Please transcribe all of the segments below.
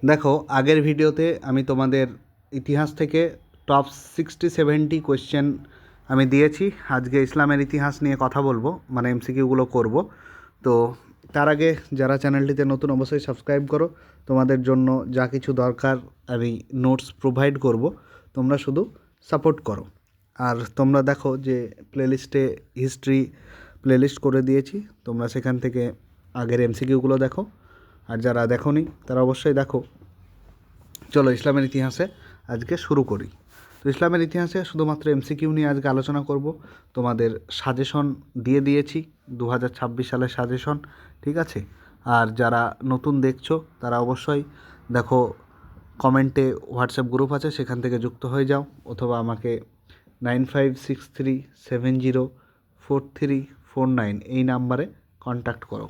দেখো, আগের ভিডিওতে আমি তোমাদের ইতিহাস থেকে টপ 60-70 কোয়েশ্চেন আমি দিয়েছি। আজকে ইসলামের ইতিহাস নিয়ে কথা বলবো, মানে এমসিকিউগুলো করব। তো তার আগে যারা চ্যানেলটিতে নতুন অবশ্যই সাবস্ক্রাইব করো। তোমাদের জন্য যা কিছু দরকার আমি নোটস প্রোভাইড করব, তোমরা শুধু সাপোর্ট করো। আর তোমরা দেখো যে প্লেলিস্টে হিস্ট্রি প্লেলিস্ট করে দিয়েছি, তোমরা সেখান থেকে আগের এমসিকিউগুলো দেখো। আর যারা দেখোনি তারা অবশ্যই দেখো। চলো ইসলামের ইতিহাসে আজকে শুরু করি। তো ইসলামের ইতিহাসে শুধুমাত্র এমসিকিউ নিয়ে আজকে আলোচনা করব। তোমাদের সাজেশন দিয়ে দিয়েছি, 2026 সালের সাজেশন, ঠিক আছে? আর যারা নতুন দেখছো তারা অবশ্যই দেখো, কমেন্টে হোয়াটসঅ্যাপ গ্রুপ আছে, সেখান থেকে যুক্ত হয়ে যাও, অথবা আমাকে 9563704349 এই নাম্বারে কন্ট্যাক্ট করো,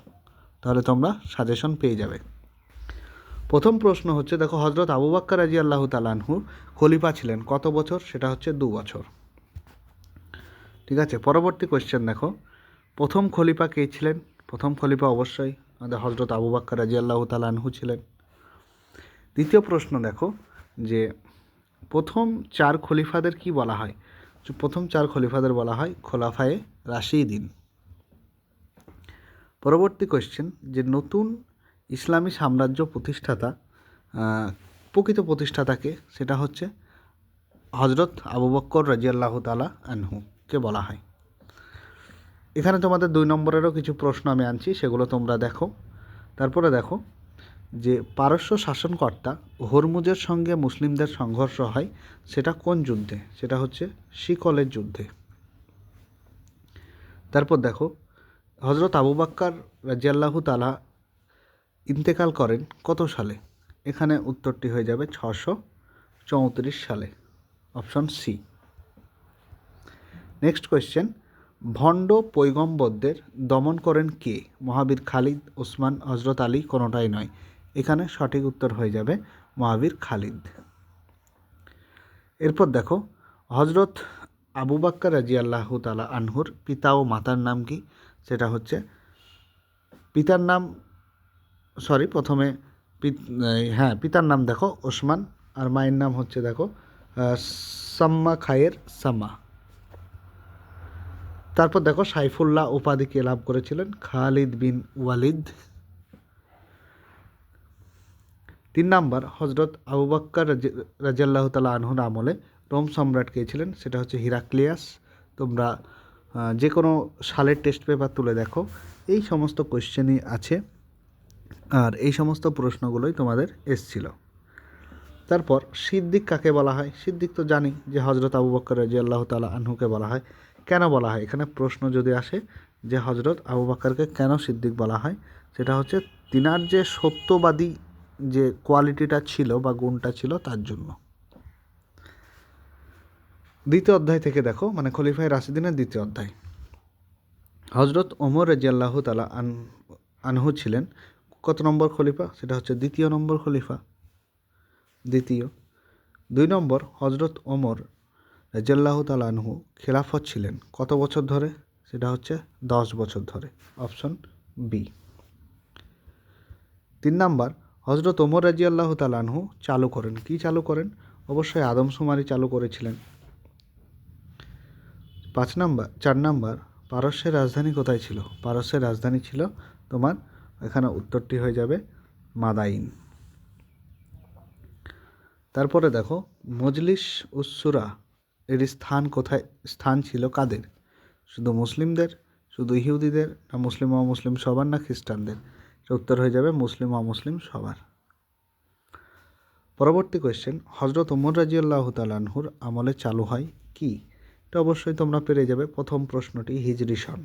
তাহলে তোমরা সাজেশন পেয়ে যাবে। প্রথম প্রশ্ন হচ্ছে, দেখো, হজরত আবু বকর রাদিয়াল্লাহু তাআলা আনহু খলিফা ছিলেন কত বছর? সেটা হচ্ছে 2 বছর, ঠিক আছে। পরবর্তী কোয়েশ্চেন দেখো, প্রথম খলিফা কে ছিলেন? প্রথম খলিফা অবশ্যই আমাদের হজরত আবু বকর রাদিয়াল্লাহু তাআলা আনহু ছিলেন। দ্বিতীয় প্রশ্ন দেখো যে প্রথম 4 খলিফাদের কি বলা হয়? প্রথম 4 খলিফাদের বলা হয় খোলাফায়ে রাশিদিন। পরবর্তী কোয়েশ্চেন, যে নতুন ইসলামী সাম্রাজ্য প্রতিষ্ঠাতা, প্রকৃত প্রতিষ্ঠাতাকে, সেটা হচ্ছে হজরত আবু বকর রাদিয়াল্লাহু তাআলা আনহুকে বলা হয়। এখানে তোমাদের 2 নম্বরেরও কিছু প্রশ্ন আমি আনছি, সেগুলো তোমরা দেখো। তারপরে দেখো যে পারস্য শাসনকর্তা হরমুজের সঙ্গে মুসলিমদের সংঘর্ষ হয়, সেটা কোন যুদ্ধে? সেটা হচ্ছে শিকলের যুদ্ধে। তারপর দেখো, হজরত আবু বকর রাদিয়াল্লাহু তাআলা ইন্তেকাল করেন কত সালে? এখানে উত্তরটি হয়ে যাবে 634 সালে, অপশন সি। নেক্সট কোয়েশ্চেন, ভণ্ড পৈগম্বরদের দমন করেন কে? মহাবীর খালিদ, ওসমান, হজরত আলী, কোনোটাই নয়। এখানে সঠিক উত্তর হয়ে যাবে মহাবীর খালিদ। এরপর দেখো, হজরত আবু বকর রাদিয়াল্লাহু তাআলা আনহুর পিতা ও মাতার নাম কি? সেটা হচ্ছে পিতার নাম, প্রথমে পিতার নাম দেখো ওসমান, আর মায়ের নাম হচ্ছে দেখো সাম্মা খায়ের সাম্মা। তারপর দেখো, সাইফুল্লাহ উপাধি কে লাভ করেছিলেন? খালিদ বিন ওয়ালিদ। 3 নাম্বার, হজরত আবু বকর রাদিয়াল্লাহু তাআলা আনহুর আমলে রোম সম্রাট কে ছিলেন? সেটা হচ্ছে হিরাক্লিয়াস। তোমরা যে কোনো সালের টেস্ট পেপার তুলে দেখো, এই সমস্ত কোয়েশ্চেনই আছে, আর এই সমস্ত প্রশ্নগুলোই তোমাদের এসছিল। তারপর সিদ্দিক কাকে বলা হয়? সিদ্দিক তো জানি যে হজরত আবু বকর রাদিয়াল্লাহু তাআলা আনহুকে বলা হয়। কেন বলা হয়? এখানে প্রশ্ন যদি আসে যে হজরত আবু বকরকে কেন সিদ্দিক বলা হয়, সেটা হচ্ছে তিনার যে সত্যবাদী যে কোয়ালিটিটা ছিল বা গুণটা ছিল তার জন্য। দ্বিতীয় অধ্যায় থেকে দেখো, মানে খলিফায়ে রাশিদিনের দ্বিতীয় অধ্যায়। হজরত ওমর রাদিয়াল্লাহু তাআলা আনহু ছিলেন কত নম্বর খলিফা? সেটা হচ্ছে 2য় নম্বর খলিফা, দ্বিতীয়। 2 নম্বর, হজরত ওমর রাদিয়াল্লাহু তাআলা আনহু খেলাফত ছিলেন কত বছর ধরে? সেটা হচ্ছে 10 বছর ধরে, অপশন বি। 3 নাম্বার, হজরত ওমর রাদিয়াল্লাহু তাআলা আনহু চালু করেন, কি চালু করেন? অবশ্যই আদমশুমারি চালু করেছিলেন। 4 নাম্বার, পারস্যের রাজধানী কোথায় ছিল? পারস্যের রাজধানী ছিল তোমার, এখানে উত্তরটি হয়ে যাবে মাদাইন। তারপরে দেখো, মজলিস উস-শুরা এর স্থান ছিল কাদের? শুধু মুসলিমদের, শুধু ইহুদিদের, না মুসলিম অমুসলিম সবার, না খ্রিস্টানদের? উত্তর হয়ে যাবে মুসলিম অমুসলিম সবার। পরবর্তী কোয়েশ্চেন, হজরত ওমর রাদিয়াল্লাহু তাআলা আনহুর আমলে চালু হয় কি? এটা অবশ্যই তোমরা পেরে যাবে, প্রথম প্রশ্নটি হিজরি সন।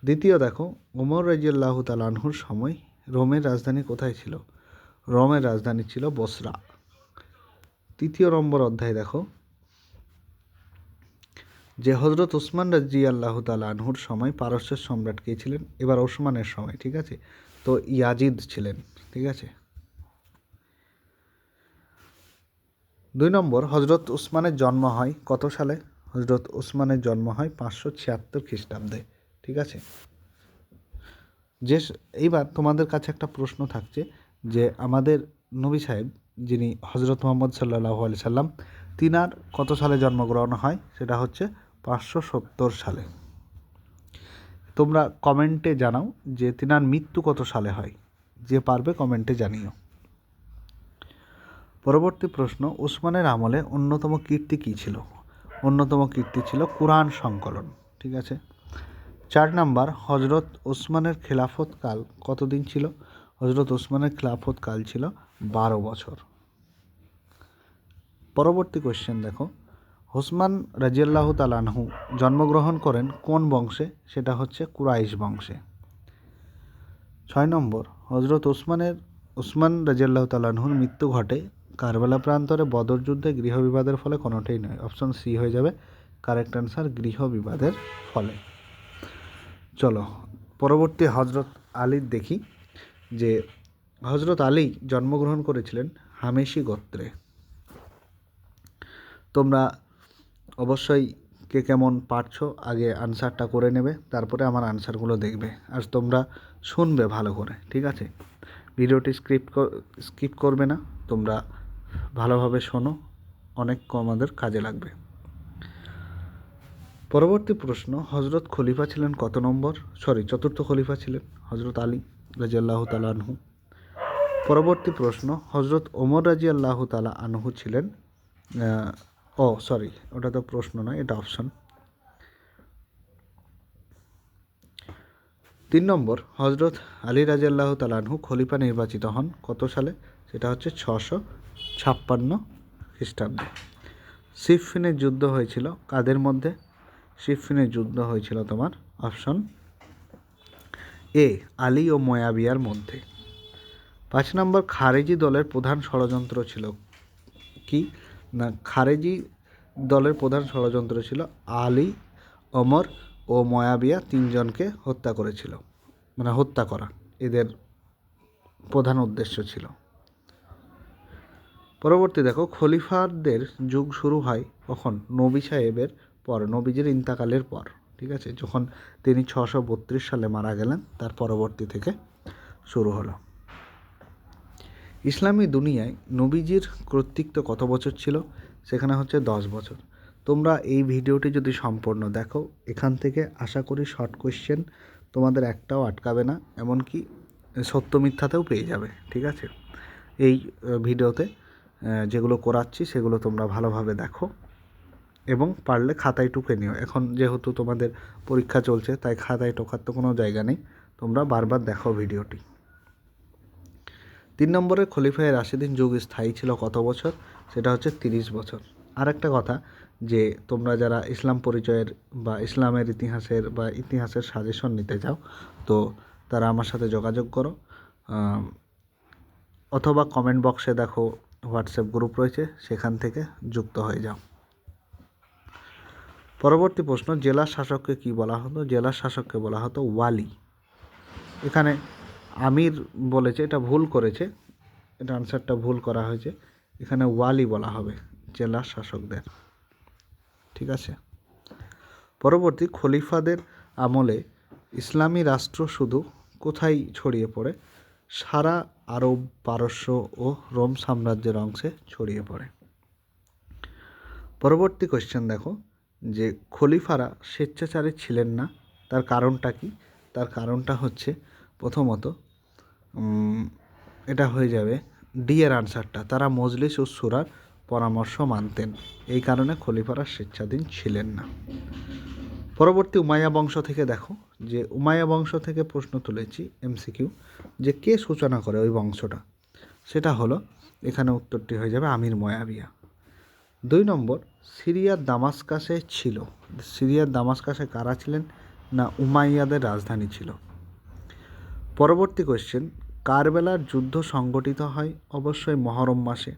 দ্বিতীয় দেখো, ওমর রাদিয়াল্লাহু তাআলা আনহুর সময় রোমের রাজধানী কোথায় ছিল? রোমের রাজধানী ছিল বসরা। 3 নম্বর অধ্যায় দেখো, যে হজরত ওসমান রাদিয়াল্লাহু তাআলা আনহুর সময় পারস্যের সম্রাট কে ছিলেন? এবার ওসমানের সময়, ঠিক আছে, তো ইয়াজিদ ছিলেন, ঠিক আছে। 2 নম্বর, হজরত ওসমানের জন্ম হয় কত সালে? হজরত ওসমানের জন্ম হয় 576 খ্রিস্টাব্দে, ঠিক আছে। এইবার তোমাদের কাছে একটা প্রশ্ন থাকছে যে আমাদের নবী সাহেব যিনি হজরত মোহাম্মদ সাল্লাল্লাহু আলাইহি সাল্লাম, তিনার কত সালে জন্মগ্রহণ হয়? সেটা হচ্ছে 570 সালে। তোমরা কমেন্টে জানাও যে তিনার মৃত্যু কত সালে হয়, যে পারবে কমেন্টে জানিও। পরবর্তী প্রশ্ন, উসমানের আমলে অন্যতম কীর্তি কী ছিল? অন্যতম কীর্তি ছিল কুরআন সংকলন। ঠিক আছে। 4 নাম্বার, হজরত ওসমানের খেলাফত কাল কতদিন ছিল? হজরত ওসমানের খেলাফত কাল ছিল 12 বছর। পরবর্তী কোশ্চেন দেখো, ওসমান রাজিয়াল্লাহু তাআলা আনহু জন্মগ্রহণ করেন কোন বংশে? সেটা হচ্ছে কুরাইশ বংশে। 6 নম্বর, হজরত ওসমান রাজিয়াল্লাহু তাআলা আনহুর মৃত্যু ঘটে কারবালা প্রান্তরে বদর যুদ্ধে গৃহবিবাদের ফলে? কোনোটাই নয়, অপশন সি হয়ে যাবে কারেক্ট অ্যান্সার, গৃহবিবাদের ফলে। চলো পরবর্তী হজরত আলীর দেখি, যে হজরত আলী জন্মগ্রহণ করেছিলেন হামেশি গোত্রে। তোমরা অবশ্যই কে কেমন পারছো আগে আনসারটা করে নেবে, তারপরে আমার আনসারগুলো দেখবে, আর তোমরা শুনবে ভালো করে। ঠিক আছে, ভিডিওটি স্কিপ করবে না, তোমরা ভালোভাবে শোনো, অনেক আমাদের কাজে লাগবে। পরবর্তী প্রশ্ন, হজরত খলিফা ছিলেন কত নম্বর? চতুর্থ খলিফা ছিলেন হজরত আলী রাজিয়াল্লাহু তাআলা আনহু। পরবর্তী প্রশ্ন, হজরত ওমর রাজিয়াল্লাহু তাআলা আনহু ছিলেন ওটা তো প্রশ্ন নয়, এটা অপশন। 3 নম্বর, হজরত আলী রাজিয়াল্লাহু তাআলা আনহু খলিফা নির্বাচিত হন কত সালে? সেটা হচ্ছে 656 খ্রিস্টাব্দে। সিফফিনের যুদ্ধ হয়েছিল কাদের মধ্যে? সিফফিনের যুদ্ধ হয়েছিল তোমার অপশন এ, আলী ও মুয়াবিয়ার মধ্যে। 5 নম্বর, খারেজি দলের প্রধান ষড়যন্ত্র ছিল কি? না, খারেজি দলের প্রধান ষড়যন্ত্র ছিল আলী, ওমর ও মুয়াবিয়া তিনজনকে হত্যা করেছিল, মানে হত্যা করা এদের প্রধান উদ্দেশ্য ছিল। পরবর্তী দেখো, খলিফাদের যুগ শুরু হয় কখন? নবী সাহেবের পর, নবীজির ইন্তাকালের পর। ঠিক আছে, যখন তিনি 632 সালে মারা গেলেন, তার পরবর্তী থেকে শুরু হলো। ইসলামী দুনিয়ায় নবীজির কর্তৃত্ব কত বছর ছিল? সেখানে হচ্ছে 10 বছর। তোমরা এই ভিডিওটি যদি সম্পূর্ণ দেখো, এখান থেকে আশা করি শর্ট কোয়েশ্চেন তোমাদের একটাও আটকাবে না, এমনকি সত্য মিথ্যাতেও পেয়ে যাবে। ঠিক আছে, এই ভিডিওতে যেগুলো করাচ্ছি সেগুলো তোমরা ভালোভাবে দেখো এবং পারলে খাতায় টুকে নিও। এখন যেহেতু তোমাদের পরীক্ষা চলছে, তাই খাতায় টোকার তো কোনো জায়গা নেই, তোমরা বারবার দেখো ভিডিওটি। 3 নম্বরে, খলিফায়ে রাশিদিন যুগ স্থায়ী ছিল কত বছর? সেটা হচ্ছে 30 বছর। আর একটা কথা, যে তোমরা যারা ইসলাম পরিচয়ের বা ইসলামের ইতিহাসের সাজেশন নিতে চাও, তো তারা আমার সাথে যোগাযোগ করো, অথবা কমেন্ট বক্সে দেখো হোয়াটসঅ্যাপ গ্রুপ রয়েছে, সেখান থেকে যুক্ত হয়ে যাও। পরবর্তী প্রশ্ন, জেলা শাসককে কি বলা হতো? জেলা শাসককে বলা হতো ওয়ালি। এখানে আমির বলেছে, এটা ভুল করেছে, এটা আনসারটা ভুল করা হয়েছে, এখানে ওয়ালি বলা হবে জেলা শাসকদের। ঠিক আছে। পরবর্তী, খলিফাদের আমলে ইসলামী রাষ্ট্র শুধু কোথায় ছড়িয়ে পড়ে? সারা আরব, পারস্য ও রোম সাম্রাজ্যের অংশে ছড়িয়ে পড়ে। পরবর্তী কোয়েশ্চেন দেখো, যে খলিফারা স্বেচ্ছাচারী ছিলেন না, তার কারণটা কি? তার কারণটা হচ্ছে প্রথমত, এটা হয়ে যাবে ডি এর আনসারটা, তারা মজলিস ও শুরার পরামর্শ মানতেন, এই কারণে খলিফারা স্বেচ্ছাধীন ছিলেন না। পরবর্তী উমাইয়া বংশ থেকে দেখো, যে উমাইয়া বংশ থেকে প্রশ্ন তুলেছি এমসিকিউ, যে কে সূচনা করে ওই বংশটা? সেটা হলো, এখানে উত্তরটি হয়ে যাবে আমির মুয়াবিয়া। 2 নম্বর, সিরিয়ার দামাস্কাসে কারা ছিলেন? না, উমাইয়াদের রাজধানী ছিল। পরবর্তী কোয়েশ্চেন, কারবালার যুদ্ধ সংগঠিত হয় অবশ্যই মহরম মাসে।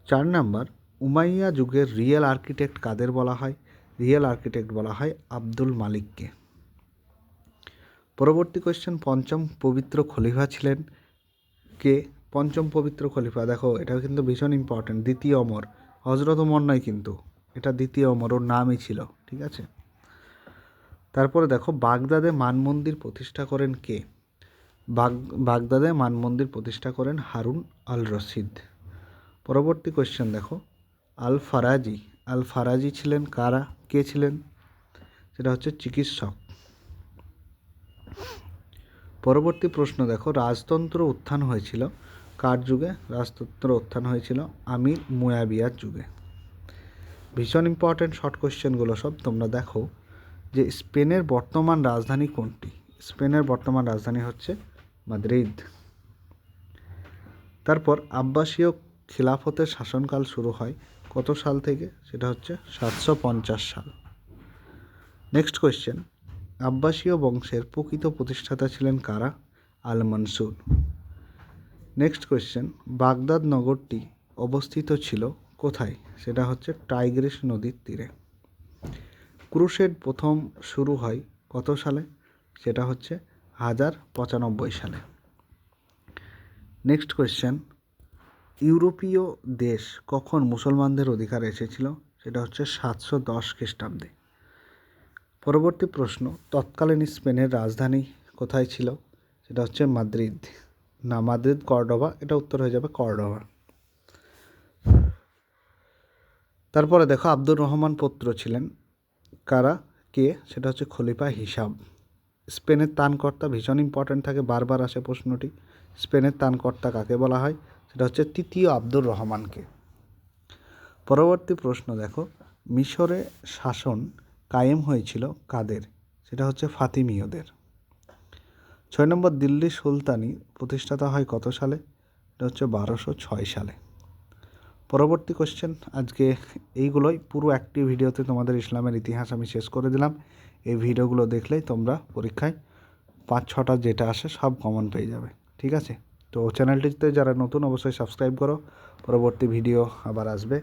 4 নম্বর, উমাইয়া যুগের রিয়েল আর্কিটেক্ট কাদের বলা হয়? রিয়েল আর্কিটেক্ট বলা হয় আব্দুল মালিককে। পরবর্তী কোয়েশ্চেন, পঞ্চম পবিত্র খলিফা ছিলেন কে? পঞ্চম পবিত্র খলিফা, দেখো এটাও কিন্তু ভীষণ ইম্পর্টেন্ট, দ্বিতীয় ওমর, হজরত ওমর নয় কিন্তু, এটা দ্বিতীয় ওমর, ওর নামই ছিল। ঠিক আছে। তারপরে দেখো, বাগদাদে মানমন্দির প্রতিষ্ঠা করেন কে? বাগদাদে মানমন্দির প্রতিষ্ঠা করেন হারুন আল রশিদ। পরবর্তী কোয়েশ্চেন দেখো, আল ফারাজি ছিলেন কারা, কে ছিলেন? সেটা হচ্ছে চিকিৎসক। পরবর্তী প্রশ্ন দেখো, রাজতন্ত্র উত্থান হয়েছিল কার যুগে? রাজতন্ত্র উত্থান হয়েছিল আমির মুয়াবিয়ার যুগে। ভীষণ ইম্পর্ট্যান্ট শর্ট কোয়েশ্চেনগুলো সব। তোমরা দেখো যে স্পেনের বর্তমান রাজধানী কোনটি? স্পেনের বর্তমান রাজধানী হচ্ছে মাদ্রিদ। তারপর আব্বাসীয় খিলাফতের শাসনকাল শুরু হয় কত সাল থেকে? সেটা হচ্ছে 750 সাল। নেক্সট কোয়েশ্চেন, আব্বাসীয় বংশের প্রকৃত প্রতিষ্ঠাতা ছিলেন কারা? আল মনসুর। নেক্সট কোয়েশ্চেন, বাগদাদ নগরটি অবস্থিত ছিল কোথায়? সেটা হচ্ছে টাইগ্রিস নদীর তীরে। ক্রুসেড প্রথম শুরু হয় কত সালে? সেটা হচ্ছে 1095 সালে। নেক্সট কোয়েশ্চেন, ইউরোপীয় দেশ কখন মুসলমানদের অধিকারে এসেছিল? সেটা হচ্ছে 710 খ্রিস্টাব্দে। পরবর্তী প্রশ্ন, তৎকালীন স্পেনের রাজধানী কোথায় ছিল? সেটা হচ্ছে মাদ্রিদ। না, মাদ্রিদ কর্ডোবা, এটা উত্তর হয়ে যাবে কর্ডোবা। তারপরে দেখো, আব্দুর রহমান পত্র ছিলেন কারা, কে? সেটা হচ্ছে খলিফা হিসাব। স্পেনের ত্রাণকর্তা, ভীষণ ইম্পর্ট্যান্ট থাকে, বারবার আসে প্রশ্নটি। স্পেনের ত্রাণকর্তা কাকে বলা হয়? সেটা হচ্ছে তৃতীয় আব্দুর রহমানকে। পরবর্তী প্রশ্ন দেখো, মিশরে শাসন কায়েম হয়েছিল কাদের? সেটা হচ্ছে ফাতিমীয়দের। 6 নম্বর, দিল্লি সুলতানি প্রতিষ্ঠাতা হয় কত সালে? এটা হচ্ছে 1206 সালে। পরবর্তী কোশ্চেন, আজকে এইগুলোই পুরো একটি ভিডিওতে তোমাদের ইসলামের ইতিহাস আমি শেষ করে দিলাম। এই ভিডিওগুলো দেখলেই তোমরা পরীক্ষায় 5-6টা যেটা আসে সব কমন পেয়ে যাবে। ঠিক আছে? তো চ্যানেলটিতে যারা নতুন অবশ্যই সাবস্ক্রাইব করো, পরবর্তী ভিডিও আবার আসবে।